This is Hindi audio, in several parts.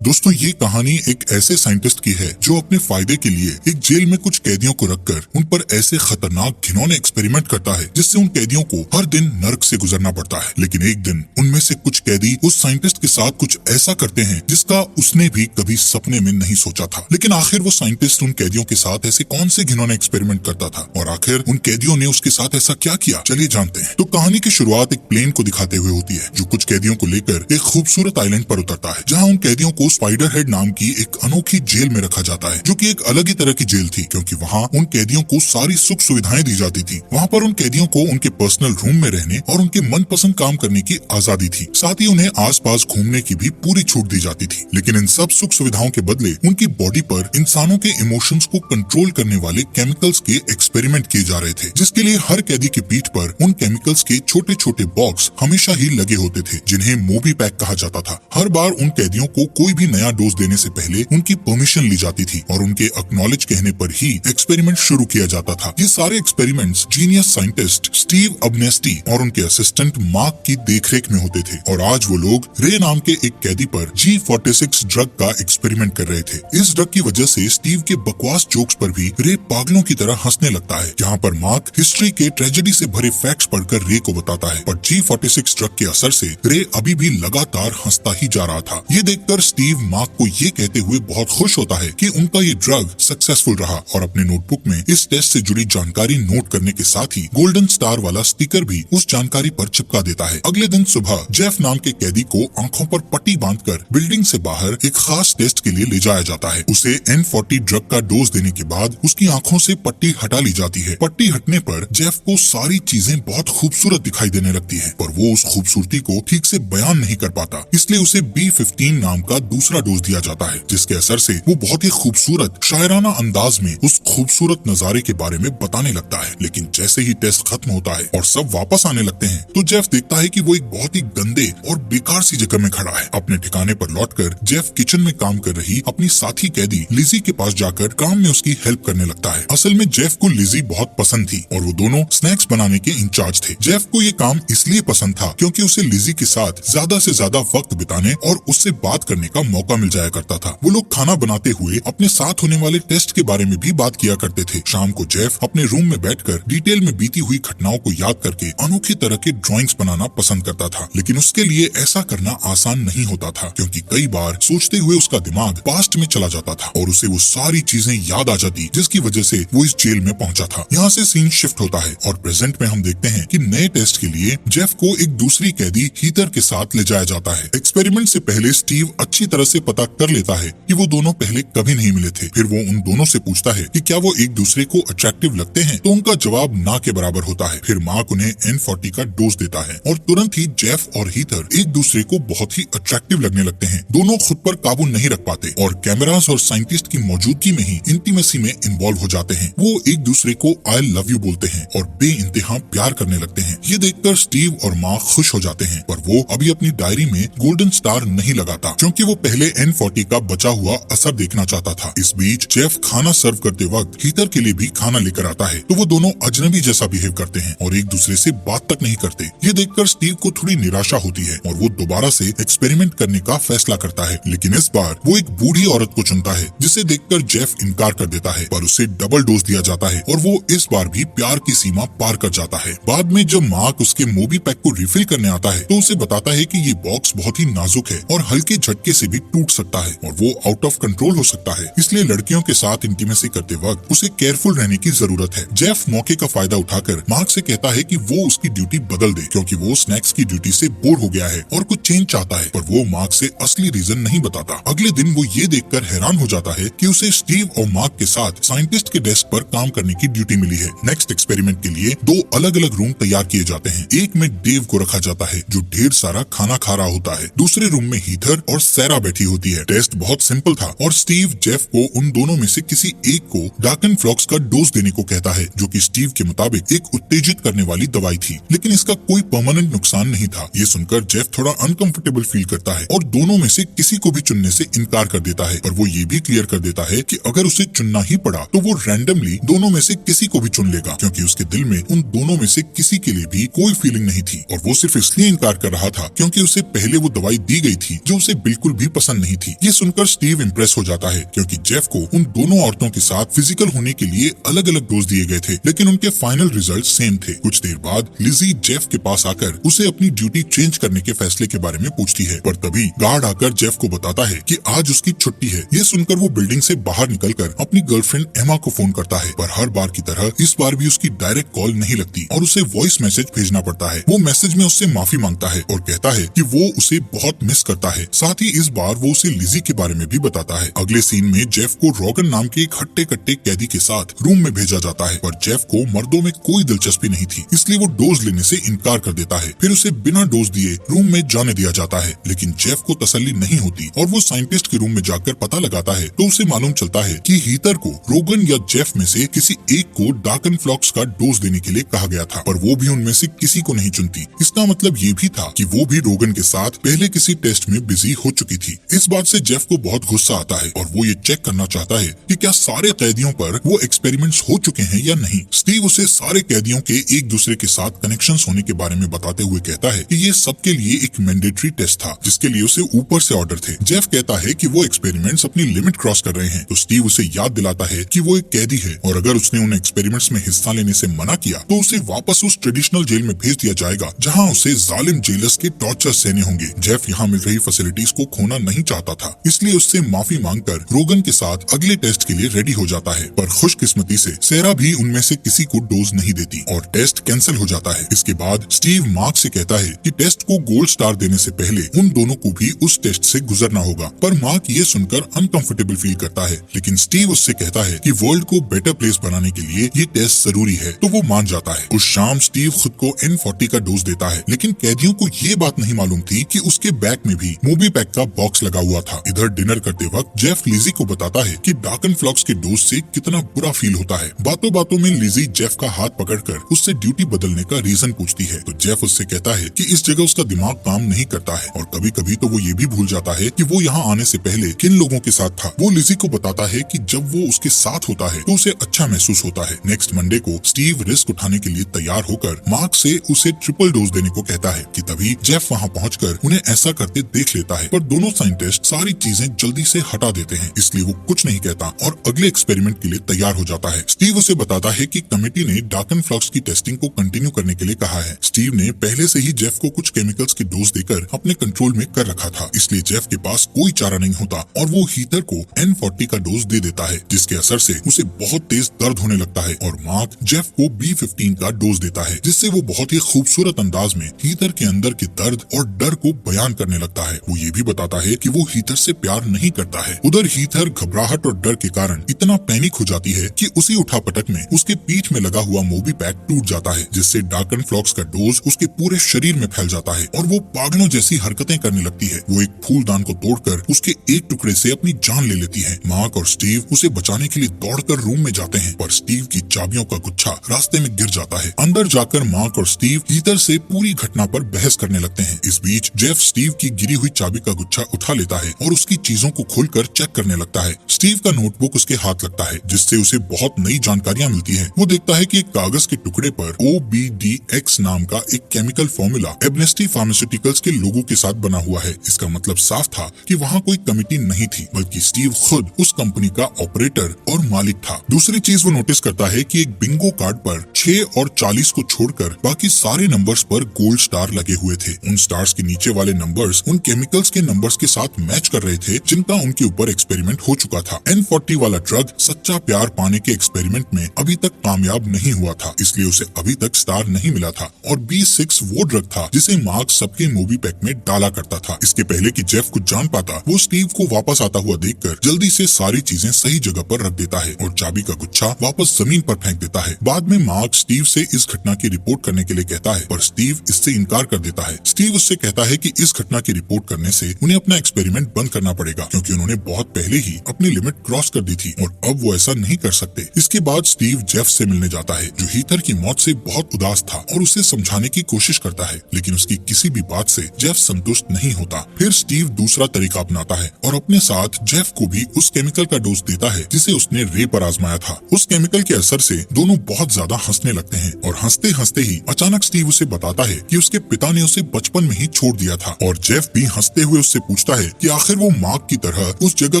दोस्तों, ये कहानी एक ऐसे साइंटिस्ट की है जो अपने फायदे के लिए एक जेल में कुछ कैदियों को रखकर उन पर ऐसे खतरनाक घिनौने एक्सपेरिमेंट करता है जिससे उन कैदियों को हर दिन नर्क से गुजरना पड़ता है। लेकिन एक दिन उनमें से कुछ कैदी उस साइंटिस्ट के साथ कुछ ऐसा करते हैं जिसका उसने भी कभी सपने में नहीं सोचा था। लेकिन आखिर वो साइंटिस्ट उन कैदियों के साथ ऐसे कौन से घिनौने एक्सपेरिमेंट करता था और आखिर उन कैदियों ने उसके साथ ऐसा क्या किया, चलिए जानते हैं। तो कहानी की शुरुआत एक प्लेन को दिखाते हुए होती है जो कुछ कैदियों को लेकर एक खूबसूरत आइलैंड पर उतरता है, जहाँ उन कैदियों को स्पाइडर हेड नाम की एक अनोखी जेल में रखा जाता है, जो कि एक अलग ही तरह की जेल थी क्योंकि वहाँ उन कैदियों को सारी सुख सुविधाएं दी जाती थी। वहाँ पर उन कैदियों को उनके पर्सनल रूम में रहने और उनके मनपसंद काम करने की आजादी थी। साथ ही उन्हें आसपास घूमने की भी पूरी छूट दी जाती थी। लेकिन इन सब सुख सुविधाओं के बदले उनकी बॉडी पर इंसानों के इमोशंस को कंट्रोल करने वाले केमिकल्स के एक्सपेरिमेंट किए जा रहे थे, जिसके लिए हर कैदी की पीठ पर उन केमिकल्स के छोटे छोटे बॉक्स हमेशा ही लगे होते थे, जिन्हें मोबी पैक कहा जाता था। हर बार उन कैदियों को कोई भी नया डोज देने से पहले उनकी परमिशन ली जाती थी और उनके एक्नॉलेज कहने पर ही एक्सपेरिमेंट शुरू किया जाता था। ये सारे एक्सपेरिमेंट्स जीनियस साइंटिस्ट स्टीव अबनेस्टी और उनके असिस्टेंट मार्क की देखरेख में होते थे और आज वो लोग रे नाम के एक कैदी पर G46 ड्रग का एक्सपेरिमेंट कर रहे थे। इस ड्रग की वजह से स्टीव के बकवास जोक्स पर भी रे पागलों की तरह हंसने लगता है, जहाँ पर मार्क हिस्ट्री के ट्रेजेडी से भरे फैक्ट्स पढ़कर रे को बताता है। पर G46 ड्रग के असर से रे अभी भी लगातार हंसता ही जा रहा था। ये देखकर स्टीव मार्क को ये कहते हुए बहुत खुश होता है कि उनका ये ड्रग सक्सेसफुल रहा और अपने नोटबुक में इस टेस्ट से जुड़ी जानकारी नोट करने के साथ ही गोल्डन स्टार वाला स्टिकर भी उस जानकारी पर चिपका देता है। अगले दिन सुबह जेफ नाम के कैदी को आंखों पर पट्टी बांधकर बिल्डिंग से बाहर एक खास टेस्ट के लिए ले जाया जाता है। उसे N40 ड्रग का डोज देने के बाद उसकी आंखों से पट्टी हटा ली जाती है। पट्टी हटने पर जेफ को सारी चीजें बहुत खूबसूरत दिखाई देने लगती है, पर वो उस खूबसूरती को ठीक से बयान नहीं कर पाता, इसलिए उसे B15 नाम का दूसरा डोज दिया जाता है, जिसके असर से वो बहुत ही खूबसूरत शायराना अंदाज में उस खूबसूरत नजारे के बारे में बताने लगता है। लेकिन जैसे ही टेस्ट खत्म होता है और सब वापस आने लगते हैं तो जेफ देखता है कि वो एक बहुत ही गंदे और बेकार सी जगह में खड़ा है। अपने ठिकाने पर लौटकर जेफ किचन में काम कर रही अपनी साथी कैदी लिजी के पास जाकर काम में उसकी हेल्प करने लगता है। असल में जेफ को लिजी बहुत पसंद थी और वो दोनों स्नैक्स बनाने के इंचार्ज थे। जेफ को ये काम इसलिए पसंद था क्योंकि उसे लिजी के साथ ज्यादा से ज्यादा वक्त बिताने और उससे बात करने का मौका मिल जाया करता था। वो लोग खाना बनाते हुए अपने साथ होने वाले टेस्ट के बारे में भी बात किया करते थे। शाम को जेफ अपने रूम में बैठकर डिटेल में बीती हुई घटनाओं को याद करके अनोखी तरह के ड्राइंग्स बनाना पसंद करता था। लेकिन उसके लिए ऐसा करना आसान नहीं होता था क्योंकि कई बार सोचते हुए उसका दिमाग पास्ट में चला जाता था और उसे वो सारी चीजें याद आ जाती जिसकी वजह से वो इस जेल में पहुंचा था। यहाँ से सीन शिफ्ट होता है और प्रेजेंट में हम देखते हैं कि नए टेस्ट के लिए जेफ को एक दूसरी कैदी हीथर के साथ ले जाया जाता है। एक्सपेरिमेंट से पहले स्टीव अच्छी तरह से पता कर लेता है कि वो दोनों पहले कभी नहीं मिले थे। फिर वो उन दोनों से पूछता है कि क्या वो एक दूसरे को अट्रैक्टिव लगते हैं, तो उनका जवाब ना के बराबर होता है। फिर मार्क उन्हें N40 का डोज देता है और तुरंत ही जेफ और हीथर एक दूसरे को बहुत ही अट्रैक्टिव लगने लगते हैं। दोनों खुद पर काबू नहीं रख पाते और कैमरास और साइंटिस्ट की मौजूदगी में ही इंटीमेसी में इन्वॉल्व हो जाते हैं। वो एक दूसरे को आई लव यू बोलते हैं और बेइंतहा प्यार करने लगते हैं। ये देखकर स्टीव और मार्क खुश हो जाते हैं, पर वो अभी अपनी डायरी में गोल्डन स्टार नहीं लगाता क्योंकि वो पहले N40 का बचा हुआ असर देखना चाहता था। इस बीच जेफ खाना सर्व करते वक्त हीथर के लिए भी खाना लेकर आता है, तो वो दोनों अजनबी जैसा बिहेव करते हैं और एक दूसरे से बात तक नहीं करते। ये देखकर स्टीव को थोड़ी निराशा होती है और वो दोबारा से एक्सपेरिमेंट करने का फैसला करता है। लेकिन इस बार वो एक बूढ़ी औरत को चुनता है, जिसे देखकर जेफ इनकार कर देता है, पर उसे डबल डोज दिया जाता है और वो इस बार भी प्यार की सीमा पार कर जाता है। बाद में जब मार्क उसके मोबी पैक को रिफिल करने आता है तो उसे बताता है कि ये बॉक्स बहुत ही नाजुक है और हल्के झटके से भी टूट सकता है और वो आउट ऑफ कंट्रोल हो सकता है, इसलिए लड़कियों के साथ इंटीमेसी करते वक्त उसे केयरफुल रहने की जरूरत है। जेफ मौके का फायदा उठाकर मार्क से कहता है कि वो उसकी ड्यूटी बदल दे क्योंकि वो स्नैक्स की ड्यूटी से बोर हो गया है और कुछ चेंज चाहता है, पर वो मार्क से असली रीजन नहीं बताता। अगले दिन वो ये देखकर हैरान हो जाता है कि उसे स्टीव और मार्क के साथ साइंटिस्ट के डेस्क पर काम करने की ड्यूटी मिली है। नेक्स्ट एक्सपेरिमेंट के लिए दो अलग अलग रूम तैयार किए जाते हैं। एक में डेव को रखा जाता है जो ढेर सारा खाना खा रहा होता है। दूसरे रूम में हीथर और सैरा बैठी होती है। टेस्ट बहुत सिंपल था और स्टीव जेफ को उन दोनों में से किसी एक को डार्कन फ्लॉक्स का डोज देने को कहता है, जो कि स्टीव के मुताबिक एक उत्तेजित करने वाली दवाई थी, लेकिन इसका कोई परमानेंट नुकसान नहीं था। ये सुनकर जेफ थोड़ा अनकंफर्टेबल फील करता है और दोनों में से किसी को भी चुनने से इनकार कर देता है, पर वो ये भी क्लियर कर देता है कि अगर उसे चुनना ही पड़ा तो वो रैंडमली दोनों में से किसी को भी चुन लेगा क्योंकि उसके दिल में उन दोनों में से किसी के लिए भी कोई फीलिंग नहीं थी और वो सिर्फ इसलिए इनकार कर रहा था क्योंकि उसे पहले वो दवाई दी गई थी जो उसे बिल्कुल भी पसंद नहीं थी। ये सुनकर स्टीव इम्प्रेस हो जाता है क्योंकि जेफ को उन दोनों औरतों के साथ फिजिकल होने के लिए अलग अलग डोज दिए गए थे, लेकिन उनके फाइनल रिजल्ट सेम थे। कुछ देर बाद लिजी जेफ के पास आकर उसे अपनी ड्यूटी चेंज करने के फैसले के बारे में पूछती है, पर तभी गार्ड आकर जेफ को बताता है कि आज उसकी छुट्टी है। ये सुनकर वो बिल्डिंग से बाहर निकलकर अपनी गर्लफ्रेंड एमा को फोन करता है, पर हर बार की तरह इस बार भी उसकी डायरेक्ट कॉल नहीं लगती और उसे वॉइस मैसेज भेजना पड़ता है। वो मैसेज में उससे माफी मांगता है और कहता है कि वो उसे बहुत मिस करता है। साथ ही इस बार वो उसे लिजी के बारे में भी बताता है। अगले सीन में जेफ को रोगन नाम के एक हट्टे कट्टे कैदी के साथ रूम में भेजा जाता है, पर जेफ को मर्दों में कोई दिलचस्पी नहीं थी, इसलिए वो डोज लेने से इनकार कर देता है। फिर उसे बिना डोज दिए रूम में जाने दिया जाता है, लेकिन जेफ को तसल्ली नहीं होती और वो साइंटिस्ट के रूम में जाकर पता लगाता है तो उसे मालूम चलता है कि हीथर को रोगन या जेफ में से किसी एक को डार्कन फ्लॉक्स का डोज देने के लिए कहा गया था, पर वो भी उनमें से किसी को नहीं चुनती। इसका मतलब ये भी था कि वो भी रोगन के साथ पहले किसी टेस्ट में बिजी हो चुकी थी। इस बात से जेफ को बहुत गुस्सा आता है और वो ये चेक करना चाहता है कि क्या सारे कैदियों पर वो एक्सपेरिमेंट्स हो चुके हैं या नहीं। स्टीव उसे सारे कैदियों के एक दूसरे के साथ कनेक्शंस होने के बारे में बताते हुए कहता है कि ये सबके लिए एक मैंडेटरी टेस्ट था जिसके लिए उसे ऊपर से ऑर्डर थे। जेफ कहता है कि वो एक्सपेरिमेंट्स अपनी लिमिट क्रॉस कर रहे हैं, तो स्टीव उसे याद दिलाता है कि वो एक कैदी है और अगर उसने उन एक्सपेरिमेंट्स में हिस्सा लेने से मना किया तो उसे वापस उस ट्रेडिशनल जेल में भेज दिया जाएगा जहाँ उसे जालिम जेलर्स के टॉर्चर सहने होंगे। जेफ यहाँ मिल रही फैसिलिटीज को खोना नहीं चाहता था, इसलिए उससे माफी मांगकर रोगन के साथ अगले टेस्ट के लिए रेडी हो जाता है, पर खुशकिस्मती से सेरा भी उनमें से किसी को डोज नहीं देती और टेस्ट कैंसिल हो जाता है। इसके बाद स्टीव मार्क से कहता है कि टेस्ट को गोल्ड स्टार देने से पहले उन दोनों को भी उस टेस्ट से गुजरना होगा, पर मार्क ये सुनकर अनकंफर्टेबल फील करता है, लेकिन स्टीव उससे कहता है कि वर्ल्ड को बेटर प्लेस बनाने के लिए ये टेस्ट जरूरी है, तो वो मान जाता है। उस शाम स्टीव खुद को N40 का डोज देता है, लेकिन कैदियों को ये बात नहीं मालूम थी कि उसके बैग में भी मोबी पैक का बॉक्स लगा हुआ था। इधर डिनर करते वक्त जेफ लिजी को बताता है कि डार्कन फ्लॉक्स के डोज से कितना बुरा फील होता है। बातों बातों में लिजी जेफ का हाथ पकड़कर उससे ड्यूटी बदलने का रीजन पूछती है, तो जेफ उससे कहता है कि इस जगह उसका दिमाग काम नहीं करता है और कभी कभी तो वो ये भी भूल जाता है कि वो यहाँ आने से पहले किन लोगों के साथ था। वो लिजी को बताता है कि जब वो उसके साथ होता है तो उसे अच्छा महसूस होता है। नेक्स्ट मंडे को स्टीव रिस्क उठाने के लिए तैयार होकर मार्क से उसे ट्रिपल डोज देने को कहता है कि तभी जेफ वहाँ पहुंचकर उन्हें ऐसा करते देख लेता है, पर दोनों साइंटिस्ट सारी चीजें जल्दी से हटा देते हैं, इसलिए वो कुछ नहीं कहता और अगले एक्सपेरिमेंट के लिए तैयार हो जाता है। स्टीव उसे बताता है कि कमेटी ने डार्कन फ्लॉक्स की टेस्टिंग को कंटिन्यू करने के लिए कहा है। स्टीव ने पहले से ही जेफ को कुछ केमिकल्स की डोज देकर अपने कंट्रोल में कर रखा था, इसलिए जेफ के पास कोई चारा नहीं होता और वो हीथर को N40 का डोज दे देता है, जिसके असर से उसे बहुत तेज दर्द होने लगता है और मार्क जेफ को B15 का डोज देता है, जिससे वो बहुत ही खूबसूरत अंदाज में हीथर के अंदर के दर्द और डर को बयान करने लगता है। वो ये भी बताता है कि वो हीथर से प्यार नहीं करता है। उधर हीथर घबराहट और डर के कारण इतना पैनिक हो जाती है कि उसी उठापटक में उसके पीठ में लगा हुआ मोबी पैक टूट जाता है, जिससे डार्कन फ्लॉक्स का डोज उसके पूरे शरीर में फैल जाता है और वो पागलों जैसी हरकतें करने लगती है। वो एक फूलदान को तोड़कर उसके एक टुकड़े से अपनी जान ले लेती है। मार्क और स्टीव उसे बचाने के लिए दौड़कर रूम में जाते हैं, पर स्टीव की चाबियों का गुच्छा रास्ते में गिर जाता है। अंदर जाकर मार्क और स्टीव हीथर से पूरी घटना पर बहस करने लगते हैं। इस बीच जेफ स्टीव की गिरी हुई चाबी का गुच्छा उठा लेता है और उसकी चीजों को खोलकर चेक करने लगता है। स्टीव का नोटबुक उसके हाथ लगता है, जिससे उसे बहुत नई जानकारियां मिलती है। वो देखता है कि एक कागज के टुकड़े पर OBDX नाम का एक केमिकल फॉर्मूला एब्नेस्टी फार्मास्यूटिकल्स के लोगों के साथ बना हुआ है। इसका मतलब साफ था कि वहाँ कोई कमिटी नहीं थी, बल्कि स्टीव खुद उस कंपनी का ऑपरेटर और मालिक था। दूसरी चीज वो नोटिस करता है कि एक बिंगो कार्ड पर 6 और 40 को छोड़कर बाकी सारे नंबर्स पर गोल्ड स्टार लगे हुए थे। उन स्टार्स के नीचे वाले नंबर्स उन केमिकल्स के नंबर्स के साथ मैच कर रहे थे जिनका उनके ऊपर एक्सपेरिमेंट हो चुका था। N40 वाला ड्रग सच्चा प्यार पाने के एक्सपेरिमेंट में अभी तक कामयाब नहीं हुआ था, इसलिए उसे अभी तक स्टार नहीं मिला था। और B6 वो ड्रग था जिसे मार्क सबके मूवी पैक में डाला करता था। इसके पहले कि जेफ कुछ जान पाता, वो स्टीव को वापस आता हुआ देखकर जल्दी से सारी चीजें सही जगह पर रख देता है और चाबी का गुच्छा वापस जमीन पर फेंक देता है। बाद में मार्क स्टीव से इस घटना की रिपोर्ट करने के लिए कहता है, पर स्टीव इससे इनकार कर देता है। स्टीव उससे कहता है कि इस घटना की रिपोर्ट करने से उन्हें अपना एक्सपेरिमेंट बंद करना पड़ेगा, क्योंकि उन्होंने बहुत पहले ही अपनी लिमिट क्रॉस कर दी थी और अब वो ऐसा नहीं कर सकते। इसके बाद स्टीव जेफ से मिलने जाता है, जो हीथर की मौत से बहुत उदास था और उसे समझाने की कोशिश करता है, लेकिन उसकी किसी भी बात से जेफ संतुष्ट नहीं होता। फिर स्टीव दूसरा तरीका अपनाता है और अपने साथ जेफ को भी उस केमिकल का डोज देता है जिसे उसने रे पर आजमाया था। उस केमिकल के असर से दोनों बहुत ज्यादा हंसने लगते हैं और हंसते हंसते ही अचानक स्टीव उसे बताता है कि उसके पिता ने उसे बचपन में ही छोड़ दिया था और जेफ भी हंसते हुए उससे पूछता पूछता है कि आखिर वो मार्क की तरह उस जगह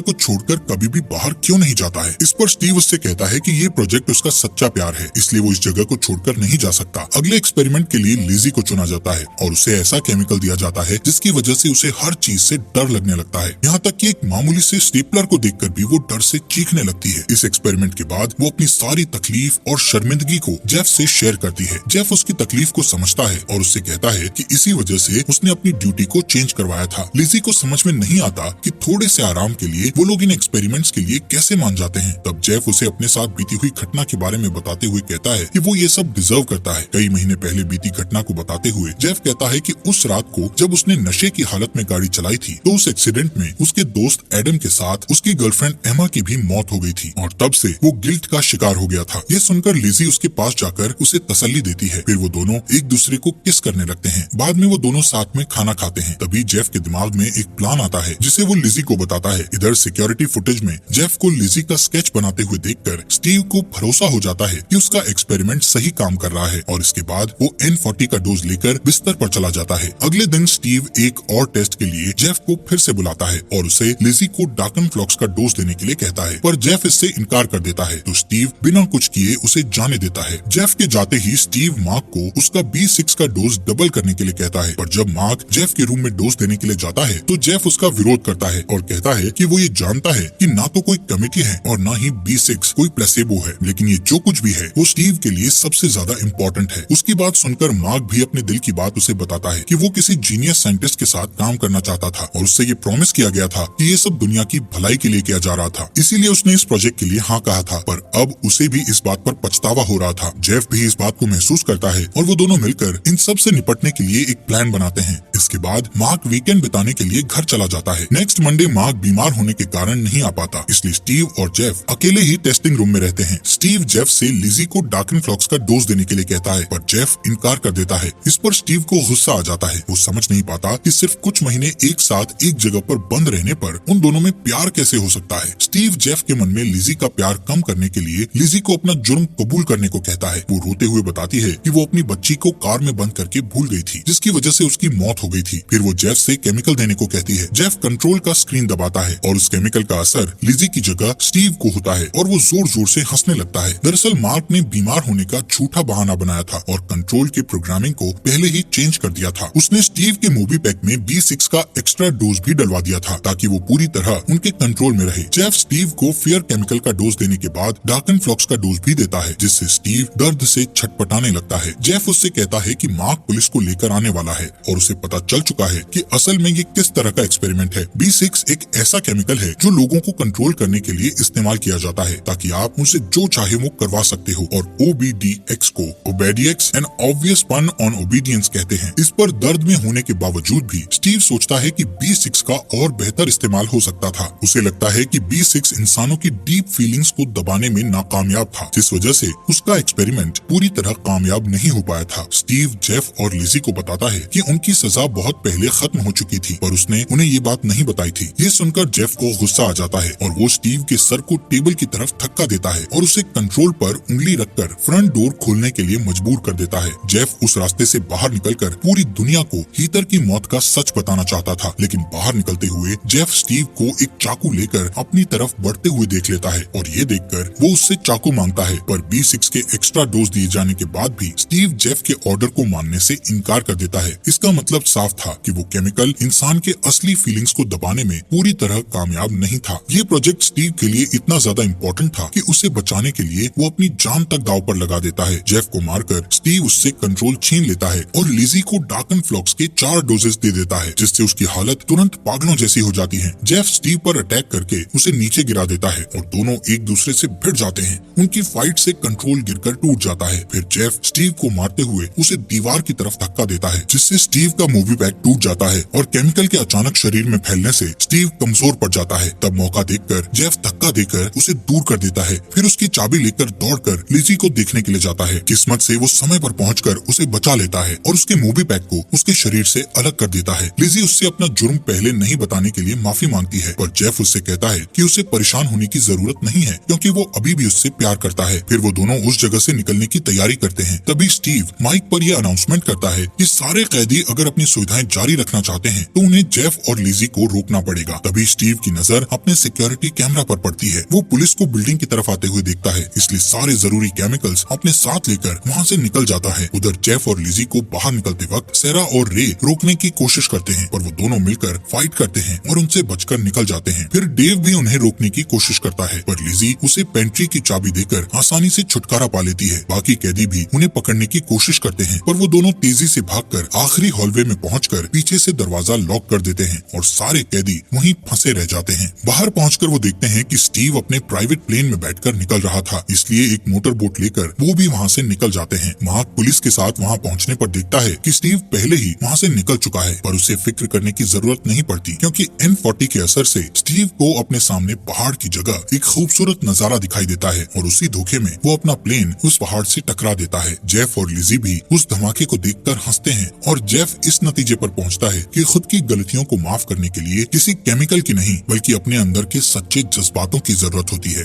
को छोड़कर कभी भी बाहर क्यों नहीं जाता है। इस पर स्टीव उससे कहता है कि ये प्रोजेक्ट उसका सच्चा प्यार है, इसलिए वो इस जगह को छोड़कर नहीं जा सकता। अगले एक्सपेरिमेंट के लिए लिजी को चुना जाता है और उसे ऐसा केमिकल दिया जाता है जिसकी वजह से उसे हर चीज से डर लगने लगता है, यहाँ तक कि एक मामूली से स्टेपलर को देखकर भी वो डर से चीखने लगती है। इस एक्सपेरिमेंट के बाद वो अपनी सारी तकलीफ और शर्मिंदगी को जेफ से शेयर करती है। जेफ उसकी तकलीफ को समझता है और उससे कहता है कि इसी वजह से उसने अपनी ड्यूटी को चेंज करवाया था। लिजी को समझ में नहीं आता कि थोड़े से आराम के लिए वो लोग इन एक्सपेरिमेंट्स के लिए कैसे मान जाते हैं। तब जेफ उसे अपने साथ बीती हुई घटना के बारे में बताते हुए कहता है कि वो ये सब डिजर्व करता है। कई महीने पहले बीती घटना को बताते हुए जेफ कहता है कि उस रात को जब उसने नशे की हालत में गाड़ी चलाई थी तो उस एक्सीडेंट में उसके दोस्त एडम के साथ उसकी गर्लफ्रेंड एमा की भी मौत हो गई थी और तब से वो गिल्ट का शिकार हो गया था। ये सुनकर लिजी उसके पास जाकर उसे तसल्ली देती है। फिर वो दोनों एक दूसरे को किस करने लगते हैं। बाद में वो दोनों साथ में खाना खाते हैं। तभी जेफ के दिमाग में एक प्लान आता है जिसे वो लिजी को बताता है। इधर सिक्योरिटी फुटेज में जेफ को लिजी का स्केच बनाते हुए देखकर स्टीव को भरोसा हो जाता है कि उसका एक्सपेरिमेंट सही काम कर रहा है और इसके बाद वो N40 का डोज लेकर बिस्तर पर चला जाता है। अगले दिन स्टीव एक और टेस्ट के लिए जेफ को फिर से बुलाता है और उसे लिजी को डार्कनफ्लॉक्स का डोज देने के लिए कहता है, पर जेफ इससे इनकार कर देता है तो स्टीव बिना कुछ किए उसे जाने देता है। जेफ के जाते ही स्टीव मार्क को उसका B6 का डोज डबल करने के लिए कहता है, पर जब मार्क जेफ के रूम में डोज देने के लिए जाता है तो जेफ उसका विरोध करता है और कहता है कि वो ये जानता है कि ना तो कोई कमिटी है और ना ही B6 कोई प्लेसेबो है, लेकिन ये जो कुछ भी है वो स्टीव के लिए सबसे ज्यादा इम्पोर्टेंट है। उसकी बात सुनकर मार्क भी अपने दिल की बात उसे बताता है कि वो किसी जीनियस साइंटिस्ट के साथ काम करना चाहता था और उससे ये प्रॉमिस किया गया था कि ये सब दुनिया की भलाई के लिए किया जा रहा था, इसीलिए उसने इस प्रोजेक्ट के लिए हाँ कहा था। पर अब उसे भी इस बात पर पछतावा हो रहा था। जेफ भी इस बात को महसूस करता है और वो दोनों मिलकर इन सब से निपटने के लिए एक प्लान बनाते हैं। इसके बाद मार्क वीकेंड बिताने के लिए घर चला जाता है। नेक्स्ट मंडे मार्क बीमार होने के कारण नहीं आ पाता, इसलिए स्टीव और जेफ अकेले ही टेस्टिंग रूम में रहते हैं। स्टीव जेफ से लिजी को डार्कनफ्लॉक्स का डोज देने के लिए कहता है, पर जेफ इनकार कर देता है। इस पर स्टीव को गुस्सा आ जाता है। वो समझ नहीं पाता कि सिर्फ कुछ महीने एक साथ एक जगह पर बंद रहने पर उन दोनों में प्यार कैसे हो सकता है। स्टीव जेफ के मन में लिजी का प्यार कम करने के लिए लिजी को अपना जुर्म कबूल करने को कहता है। वो रोते हुए बताती है कि वो अपनी बच्ची को कार में बंद करके भूल गई थी, जिसकी वजह से उसकी मौत हो गई थी। फिर वो जेफ से केमिकल देने को कहती है। जेफ कंट्रोल का स्क्रीन दबाता है और उस केमिकल का असर लिजी की जगह स्टीव को होता है और वो जोर जोर से हंसने लगता है। दरअसल मार्क ने बीमार होने का झूठा बहाना बनाया था और कंट्रोल की प्रोग्रामिंग को पहले ही चेंज कर दिया था। उसने स्टीव के मूवी पैक में B6 का एक्स्ट्रा डोज भी डलवा दिया था ताकि वो पूरी तरह उनके कंट्रोल में रहे। जेफ स्टीव को फियर केमिकल का डोज देने के बाद डार्कनफ्लॉक्स का डोज भी देता है, जिससे स्टीव दर्द से छटपटाने लगता है। जेफ उससे कहता है कि मार्क पुलिस को लेकर आने वाला है और उसे पता चल चुका है कि असल में ये किस तरह का एक्सपेरिमेंट है। B6 एक ऐसा केमिकल है जो लोगों को कंट्रोल करने के लिए इस्तेमाल किया जाता है ताकि आप उनसे जो चाहे वो करवा सकते हो, और OBDX को ओबेडियक्स एन ऑब्वियस पन ऑन ओबीडियंस कहते हैं। इस पर दर्द में होने के बावजूद भी स्टीव सोचता है कि B6 का और बेहतर इस्तेमाल हो सकता था। उसे लगता है कि B6 इंसानों की डीप फीलिंग्स को दबाने में नाकामयाब था, जिस वजह से उसका एक्सपेरिमेंट पूरी तरह कामयाब नहीं हो पाया था। स्टीव जेफ और लिजी को बताता है कि उनकी सजा बहुत पहले खत्म हो चुकी थी, पर उसने उन्हें ये बात नहीं बताई थी। ये सुनकर जेफ को गुस्सा आ जाता है और वो स्टीव के सर को टेबल की तरफ धक्का देता है और उसे कंट्रोल पर उंगली रखकर फ्रंट डोर खोलने के लिए मजबूर कर देता है। जेफ उस रास्ते से बाहर निकलकर पूरी दुनिया को हीथर की मौत का सच बताना चाहता था, लेकिन बाहर निकलते हुए जेफ स्टीव को एक चाकू लेकर अपनी तरफ बढ़ते हुए देख लेता है और ये देखकर वो उससे चाकू मांगता है, पर B6 के एक्स्ट्रा डोज दिए जाने के बाद भी स्टीव जेफ के ऑर्डर को मानने से इनकार कर देता है। इसका मतलब साफ था कि वो केमिकल इंसान के असली फीलिंग्स को दबाने में पूरी तरह कामयाब नहीं था। ये प्रोजेक्ट स्टीव के लिए इतना ज्यादा इम्पोर्टेंट था कि उसे बचाने के लिए वो अपनी जान तक दांव पर लगा देता है। जेफ को मारकर स्टीव उससे कंट्रोल छीन लेता है और लिजी को डार्कनफ्लॉक्स के 4 डोजेस दे देता है, जिससे उसकी हालत तुरंत पागलों जैसी हो जाती है। जेफ स्टीव पर अटैक करके उसे नीचे गिरा देता है और दोनों एक दूसरे से भिड़ जाते हैं। उनकी फाइट से कंट्रोल गिरकर टूट जाता है। फिर जेफ स्टीव को मारते हुए उसे दीवार की तरफ धक्का देता है, जिससे स्टीव का मूवी पैक टूट जाता है और केमिकल के अचानक शरीर में फैलने से स्टीव कमजोर पड़ जाता है। तब मौका देखकर जेफ धक्का देकर उसे दूर कर देता है। फिर उसकी चाबी लेकर दौड़कर लिजी को देखने के लिए जाता है। किस्मत से वो समय पर पहुंचकर उसे बचा लेता है और उसके मूवी पैक को उसके शरीर से अलग कर देता है। लिजी उससे अपना जुर्म पहले नहीं बताने के लिए माफी मांगती है, पर जेफ उससे कहता है कि उसे परेशान होने की जरूरत नहीं है क्योंकि वो अभी भी उससे प्यार करता है। फिर वो दोनों उस जगह से निकलने की तैयारी करते हैं। तभी स्टीव माइक पर यह अनाउंसमेंट करता है कि सारे कैदी अगर अपनी सुविधाएं जारी रखना चाहते हैं तो उन्हें जेफ और लिजी को रोकना पड़ेगा। तभी स्टीव की नजर अपने सिक्योरिटी कैमरा पर पड़ती है। वो पुलिस को बिल्डिंग की तरफ आते हुए देखता है, इसलिए सारे जरूरी केमिकल्स अपने साथ लेकर वहाँ से निकल जाता है। उधर जेफ और लिजी को बाहर निकलते वक्त सेरा और रे रोकने की कोशिश करते हैं, पर वो दोनों मिलकर फाइट करते हैं और उनसे बचकर निकल जाते हैं। फिर डेव भी उन्हें रोकने की कोशिश करता है, पर लिजी उसे पेंट्री की चाबी देकर आसानी से छुटकारा पा लेती है। बाकी कैदी भी उन्हें पकड़ने की कोशिश करते हैं, पर वो दोनों तेजी से भागकर आखिरी हॉलवे में पहुंचकर पीछे से दरवाजा लॉक कर देते हैं और सारे कैदी वहीं फंसे रह जाते हैं। बाहर पहुंचकर वो देखते हैं कि स्टीव अपने प्राइवेट प्लेन में बैठकर निकल रहा था, इसलिए एक मोटर बोट लेकर वो भी वहाँ से निकल जाते हैं। मार्क पुलिस के साथ वहाँ पहुँचने पर देखता है कि स्टीव पहले ही वहाँ से निकल चुका है, पर उसे फिक्र करने की जरूरत नहीं पड़ती क्योंकि N40 के असर से स्टीव को अपने सामने पहाड़ की जगह एक खूबसूरत नजारा दिखाई देता है और उसी धोखे में वो अपना प्लेन उस पहाड़ से टकरा देता है। जेफ और लिजी भी उस धमाके को देखकर हंसते हैं और जेफ इस नतीजे पर पहुंचता है कि खुद की गलतियों को माफ करने के लिए किसी केमिकल की नहीं बल्कि अपने अंदर के सच्चे जज्बातों की जरूरत होती है।